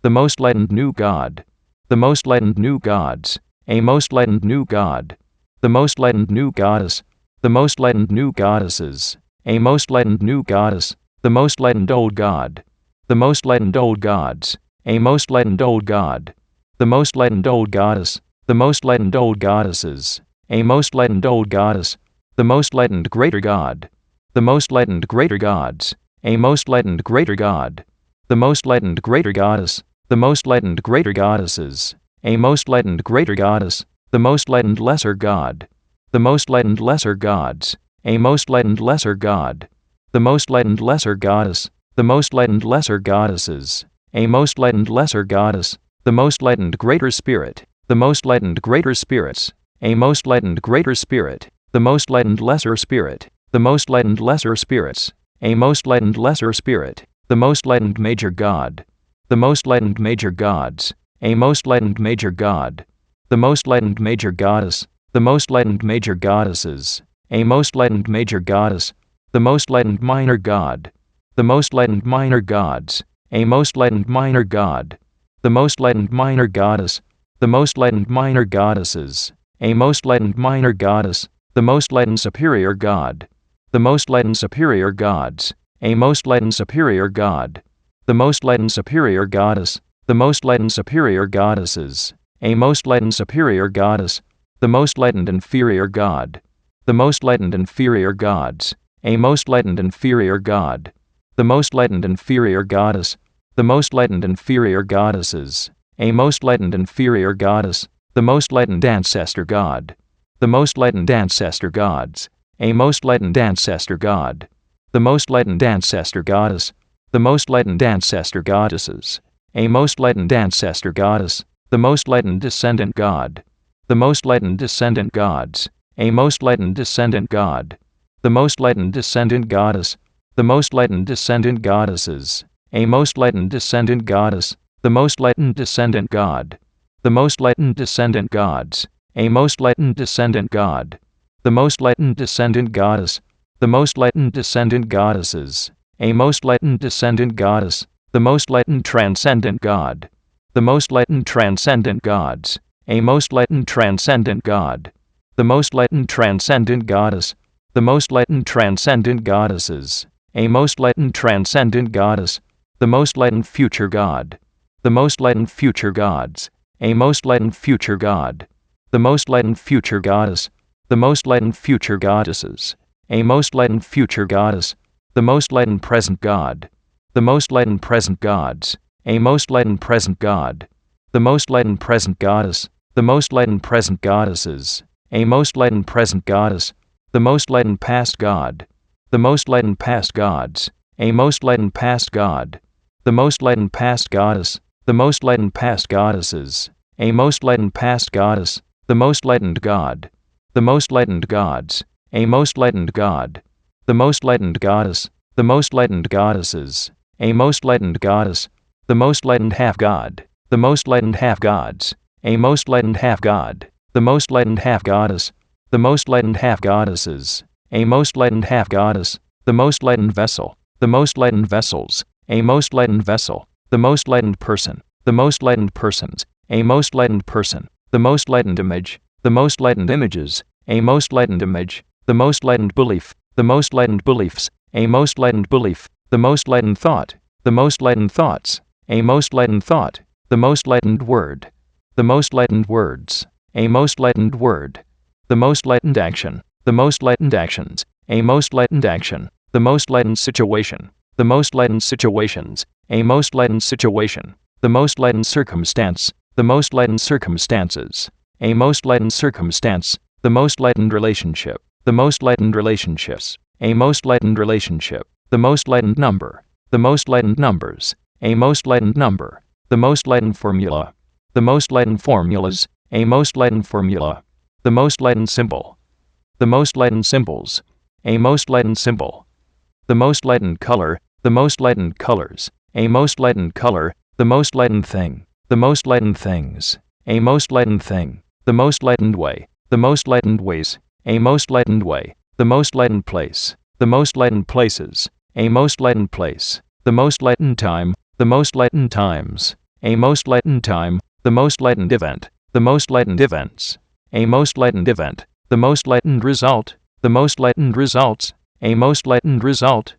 the most lightened new God, the most lightened new gods, a most lightened new God, the most lightened new goddess, the most lightened new goddesses, a most lightened new goddess, the most lightened old God, the most lightened old gods, a most lightened old God, the most lightened old goddess, the most lightened old goddesses, a most lightened old goddess, the most lightened greater God, the most lightened greater gods, a most lightened greater God, the most lightened greater goddess, the most lightened greater goddesses, a most lightened greater goddess, the most lightened lesser God, the most lightened lesser gods, a most lightened lesser God, the most lightened lesser goddess, the most lightened lesser goddesses, a most lightened lesser goddess, the most lightened greater spirit, the most lightened greater spirits, a most lightened greater spirit, the most lightened lesser spirit, the most lightened lesser spirits, a most lightened lesser spirit, the most lightened major God, the most lightened major gods, a most lightened major God, the most lightened major goddess, the most lightened major goddesses, a most lightened major goddess, the most lightened minor God, the most lightened minor gods, a most lightened minor God, the most lightened minor goddess, the most lightened minor goddesses, a most lightened minor goddess, the most lightened superior God, the most lightened superior gods, a most lightened superior God, the most lightened superior goddess, the most lightened superior goddesses, a most lightened superior goddess, the most lightened inferior God, the most lightened inferior gods, a most lightened inferior God, the most lightened inferior goddess, the most lightened inferior goddesses, a most lightened inferior goddess, the most lightened ancestor God, the most lightened ancestor gods, a most lightened ancestor God, the most lightened ancestor goddess, the most lightened ancestor goddesses, a most lightened ancestor goddess, the most lightened descendant God, the most lightened descendant gods, a most lightened descendant God, the most lightened descendant goddess, the most lightened descendant goddesses, a most lightened descendant goddess, the most lightened descendant God, the most lightened descendant gods, a most lightened descendant God, the most lightened descendant goddess, the most lightened descendant goddesses, a most lightened descendant goddess, the most lightened transcendent God, the most lightened transcendent gods, a most lightened transcendent God, the most lightened transcendent goddess, the most lightened transcendent goddesses, a most lightened transcendent goddess, the most lightened future God, the most lightened future gods, a most lightened future God, the most lightened future goddess, the most lightened future goddesses, a most lightened future goddess, the most lightened present God, the most lightened present gods, a most lightened present God, the most lightened present goddess, the most lightened present goddesses, a most lightened present goddess, the most lightened past God, the most lightened past gods, a most lightened past God, the most lightened past goddess, the most lightened past goddesses, a most lightened past goddess, the most lightened God, the most lightened gods, a most lightened God, the most lightened goddess, the most lightened goddesses, a most lightened goddess, the most lightened half God, the most lightened half gods, a most lightened half God, the most lightened half goddess, the most lightened half goddesses, a most lightened half goddess, the most lightened vessel, the most lightened vessels, a most lightened vessel, the most lightened person, the most lightened persons, a most lightened person, the most lightened image, the most lightened images, a most lightened image, the most lightened belief, the most lightened beliefs, a most lightened belief, the most lightened thought, the most lightened thoughts, a most lightened thought, the most lightened word, the most lightened words, a most lightened word, the most lightened action, the most lightened actions, a most lightened action, the most lightened situation, the most lightened situations, a most lightened situation, the most lightened circumstance, the most lightened circumstances, a most lightened circumstance, the most lightened relationship, the most lightened relationships, a most lightened relationship, the most lightened number, the most lightened numbers, a most lightened number, the most lightened formula, the most lightened formulas, a most lightened formula, the most lightened symbol, the most lightened symbols, a most lightened symbol, the most lightened color, the most lightened colors, a most lightened color, the most lightened thing, the most lightened things, a most lightened thing, the most lightened way, the most lightened ways, a most lightened way, the most lightened place, the most lightened places, a most lightened place, the most lightened time, the most lightened times, a most lightened time, the most lightened event, the most lightened events, a most lightened event, the most lightened result, the most lightened results, a most lightened result,